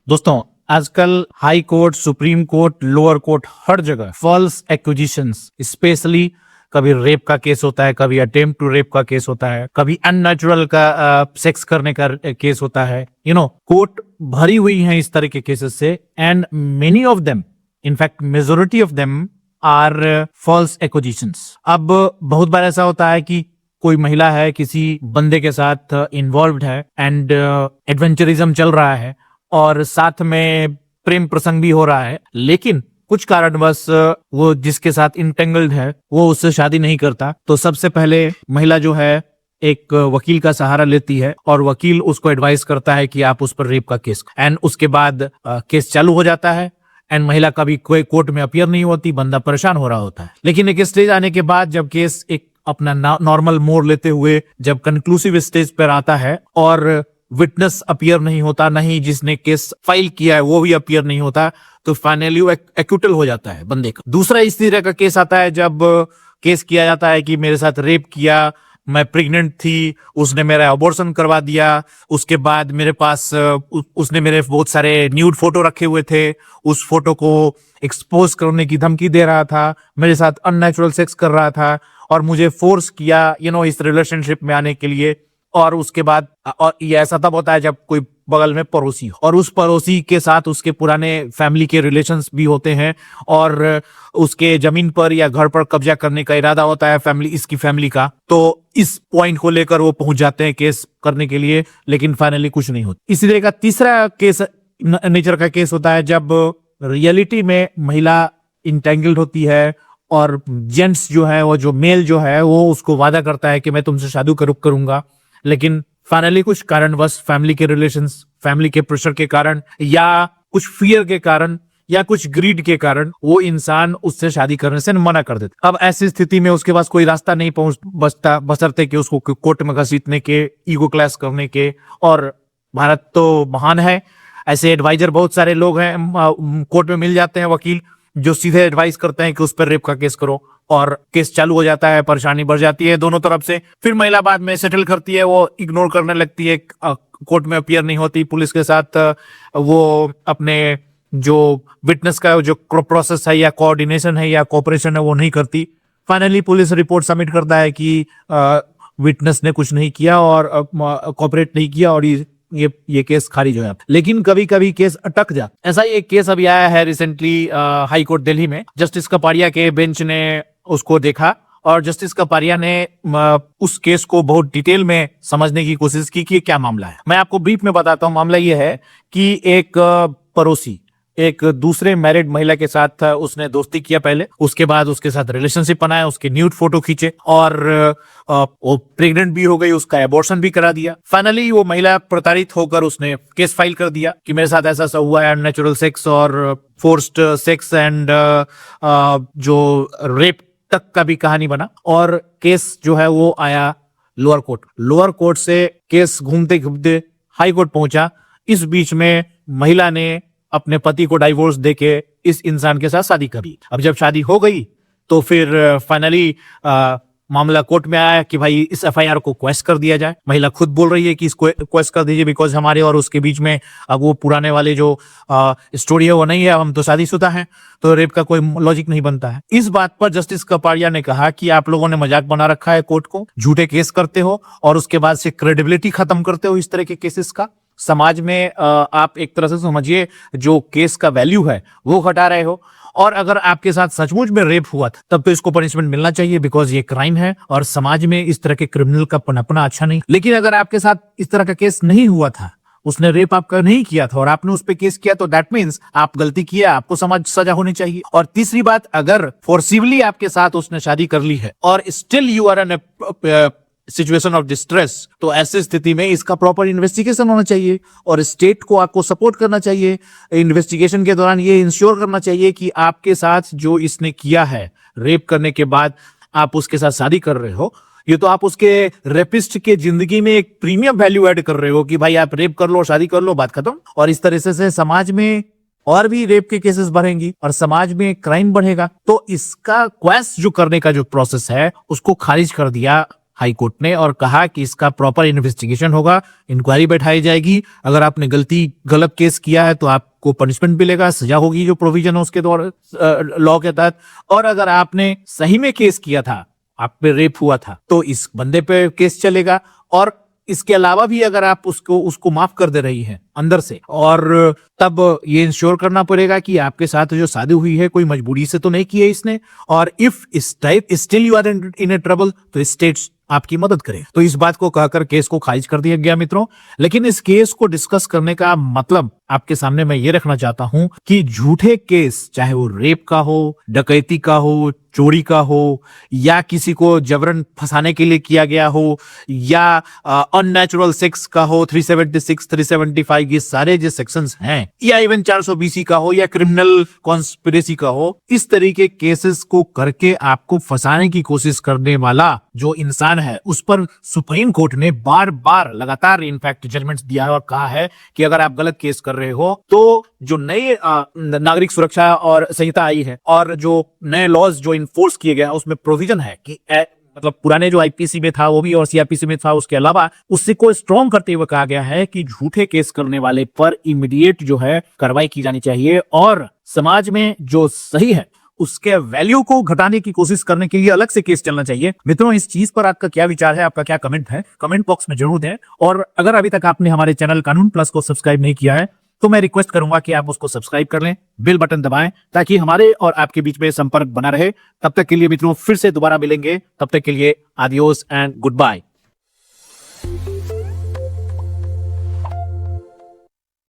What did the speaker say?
दोस्तों, आजकल high court, supreme court, lower court हर जगह फॉल्स एक्विजिशंस, स्पेशली कभी रेप का केस होता है, कभी अटेम्प्ट टू रेप का केस होता है, कभी अननेचुरल का सेक्स करने का केस होता है। कोर्ट भरी हुई है इस तरह के केसेस से, and many of them, in fact majority of them are false acquisitions. अब बहुत बार ऐसा होता है कि कोई महिला है, किसी बंदे के साथ इन्वॉल्व्ड है एंड एडवेंचरिज्म चल रहा है और साथ में प्रेम प्रसंग भी हो रहा है, लेकिन कुछ कारणवश वो जिसके साथ इंटेंगल्ड है वो उससे शादी नहीं करता। तो सबसे पहले महिला जो है एक वकील का सहारा लेती है और वकील उसको एडवाइस करता है कि आप उस पर रेप का केस, एंड उसके बाद केस चालू हो जाता है एंड महिला कभी कोई कोर्ट में अपीयर नहीं होती, बंदा परेशान हो रहा होता है। लेकिन एक स्टेज आने के बाद जब केस एक अपना नॉर्मल मोड़ लेते हुए जब कंक्लूसिव स्टेज पर आता है और विटनेस अपीयर नहीं होता, नहीं जिसने केस फाइल किया है वो भी अपीयर नहीं होता, तो फाइनली वो एक्यूटल हो जाता है बंदे का। दूसरा इस तरह का केस आता है जब केस किया जाता है कि मेरे साथ रेप किया, मैं प्रेग्नेंट थी, उसने मेरा अबॉर्शन करवा दिया, उसके बाद मेरे पास उसने मेरे बहुत सारे न्यूड फोटो रखे हुए थे, उस फोटो को एक्सपोज करने की धमकी दे रहा था, मेरे साथ अननेचुरल सेक्स कर रहा था और मुझे फोर्स किया इस रिलेशनशिप में आने के लिए। और उसके बाद और ये ऐसा तब होता है जब कोई बगल में पड़ोसी हो और उस पड़ोसी के साथ उसके पुराने फैमिली के रिलेशंस भी होते हैं और उसके जमीन पर या घर पर कब्जा करने का इरादा होता है इसकी फैमिली का। तो इस पॉइंट को लेकर वो पहुंच जाते हैं केस करने के लिए, लेकिन फाइनली कुछ नहीं होता। इसी तरह का तीसरा केस नेचर का केस होता है जब रियलिटी में महिला इंटेंगल्ड होती है और जेंट्स जो है, वो जो मेल जो है वो उसको वादा करता है कि मैं तुमसे शादी करूंगा, लेकिन फाइनली कुछ कारणवश फैमिली के रिलेशंस, फैमिली के प्रेशर के कारण या कुछ फियर के कारण या कुछ ग्रीड के कारण वो इंसान उससे शादी करने से मना कर देता। अब ऐसी स्थिति में उसके पास कोई रास्ता नहीं बचता बशर्ते कि उसको कोर्ट में घसीटने के, ईगो क्लैश करने के। और भारत तो महान है, ऐसे एडवाइजर बहुत सारे लोग हैं कोर्ट में मिल जाते हैं, वकील जो सीधे एडवाइस करते हैं कि उस पर रेप का केस करो और केस चालू हो जाता है, परेशानी बढ़ जाती है दोनों तरफ से। फिर महिला बाद में सेटल करती है, वो इग्नोर करने लगती है, कोर्ट में अपीयर नहीं होती, पुलिस के साथ वो अपने जो विटनेस का जो प्रोसेस है या कोऑर्डिनेशन है या कोऑपरेशन है वो नहीं करती। फाइनली पुलिस रिपोर्ट सबमिट करता है कि विटनेस ने कुछ नहीं किया और कोऑपरेट नहीं किया और ये केस खारिज हो जाता। लेकिन कभी कभी केस अटक जाता। ऐसा ही एक केस अभी आया है रिसेंटली हाई कोर्ट दिल्ली में। जस्टिस कपाड़िया के बेंच ने उसको देखा और जस्टिस कपाड़िया ने उस केस को बहुत डिटेल में समझने की कोशिश की कि क्या मामला है। मैं आपको ब्रीफ में बताता हूँ। मामला ये है कि एक पड़ोसी एक दूसरे मैरिड महिला के साथ उसने दोस्ती किया पहले, उसके बाद उसके साथ रिलेशनशिप बनाया, उसके न्यूड फोटो खींचे और वो प्रेग्नेंट भी हो गई, उसका एबॉर्शन भी करा दिया। फाइनली वो महिला प्रताड़ित होकर उसने केस फाइल कर दिया कि मेरे साथ ऐसा हुआ है, अननेचुरल सेक्स और फोर्स्ड सेक्स एंड जो रेप तक का भी कहानी बना। और केस जो है वो आया लोअर कोर्ट। लोअर कोर्ट से केस घूमते घूमते हाई कोर्ट पहुंचा। इस बीच में महिला ने अपने पति को डाइवोर्स देके इस इंसान के साथ शादी कर ली। अब जब शादी हो गई तो फिर फाइनली मामला कोर्ट में आया कि भाई इस एफआईआर को क्वेश कर दिया जाए। महिला खुद बोल रही है कि इसको क्वेश कर दीजिए बिकॉज हमारे और उसके बीच में अब वो पुराने वाले जो स्टोरी है वो नहीं है, हम तो शादीशुदा हैं, तो रेप का कोई लॉजिक नहीं बनता है। इस बात पर जस्टिस कपाड़िया ने कहा कि आप लोगों ने मजाक बना रखा है कोर्ट को, झूठे केस करते हो और उसके बाद से क्रेडिबिलिटी खत्म करते हो इस तरह के केसेस का। समाज में आप एक तरह से समझिए जो केस का वैल्यू है वो घटा रहे हो। और अगर आपके साथ सचमुच में रेप हुआ था तब तो इसको पनिशमेंट मिलना चाहिए बिकॉज ये क्राइम है और समाज में इस तरह के क्रिमिनल का पनपना अच्छा नहीं। लेकिन अगर आपके साथ इस तरह का केस नहीं हुआ था, उसने रेप आपका नहीं किया था और आपने उस पर केस किया, तो दैट मीन्स आप गलती किया, आपको समाज सजा होनी चाहिए। और तीसरी बात, अगर फोर्सिबली आपके साथ उसने शादी कर ली है और still you are in situation of distress, तो ऐसी स्थिति में इसका प्रॉपर इन्वेस्टिगेशन होना चाहिए और स्टेट को आपको सपोर्ट करना चाहिए। इन्वेस्टिगेशन के दौरान ये इंश्योर करना चाहिए कि आपके साथ जो इसने किया है रेप करने के बाद आप उसके साथ शादी कर रहे हो, ये तो आप उसके रेपिस्ट के जिंदगी में एक प्रीमियम वैल्यू ऐड कर रहे हो कि भाई आप रेप कर लो, शादी कर लो, बात खत्म। और इस तरह से समाज में और भी रेप के केसेस बढ़ेंगी और समाज में क्राइम बढ़ेगा। तो इसका क्वेश जो करने का जो प्रोसेस है उसको खारिज कर दिया हाई कोर्ट ने, और कहा कि इसका प्रॉपर इन्वेस्टिगेशन होगा, इंक्वायरी बैठाई जाएगी। अगर आपने गलत केस किया है तो आपको पनिशमेंट मिलेगा, सजा होगी जो प्रोविजन है उसके द्वारा लॉ के तहत। और अगर आपने सही में केस किया था, आप पे रेप हुआ था, तो इस बंदे पे केस चलेगा। और इसके अलावा भी अगर आप उसको माफ कर दे रही हैं अंदर से, और तब ये इंश्योर करना पड़ेगा कि आपके साथ जो शादी हुई है कोई मजबूरी से तो नहीं की है इसने, और if is type still you are in a trouble तो स्टेट्स आपकी मदद करें। तो इस बात को कहकर केस को खारिज कर दिया गया मित्रों। लेकिन इस केस को डिस्कस करने का मतलब आपके सामने मैं ये रखना चाहता हूं कि झूठे केस, चाहे वो रेप का हो, डकैती का हो, चोरी का हो, या किसी को जबरन फंसाने के लिए किया गया हो, या अननेचुरल सेक्स का हो, 376, 375 ये सारे जो सेक्शंस हैं, या इवन 420 का हो, या क्रिमिनल कॉन्स्पिरेसी का हो, इस तरीके केसेस को करके आपको फंसाने की कोशिश करने वाला जो इंसान है, उस पर सुप्रीम कोर्ट ने बार बार लगातार इनफैक्ट जजमेंट्स दिया है और कहा है कि अगर आप गलत केस कर रहे हो तो जो नए नागरिक सुरक्षा और संहिता आई है और जो नए लॉज जो इन्फोर्स किए गए हैं उसमें प्रोविजन है कि मतलब पुराने जो आईपीसी में था वो भी और सीआरपीसी में था, उसके अलावा उससे को स्ट्रॉन्ग करते हुए कहा गया है कि झूठे केस करने वाले पर इमीडिएट जो है कार्रवाई की जानी चाहिए, और समाज में जो सही है उसके वैल्यू को घटाने की कोशिश करने के लिए अलग से केस चलना चाहिए। मित्रों, इस चीज पर आपका क्या विचार है, आपका क्या कमेंट है, कमेंट बॉक्स में जरूर दें। और अगर अभी तक आपने हमारे चैनल कानून प्लस को सब्सक्राइब नहीं किया है तो मैं रिक्वेस्ट करूंगा कि आप उसको सब्सक्राइब कर लें, बेल बटन दबाएं, ताकि हमारे और आपके बीच में संपर्क बना रहे। तब तक के लिए मित्रों फिर से दोबारा मिलेंगे, तब तक के लिए आदियोस एंड गुड बाय।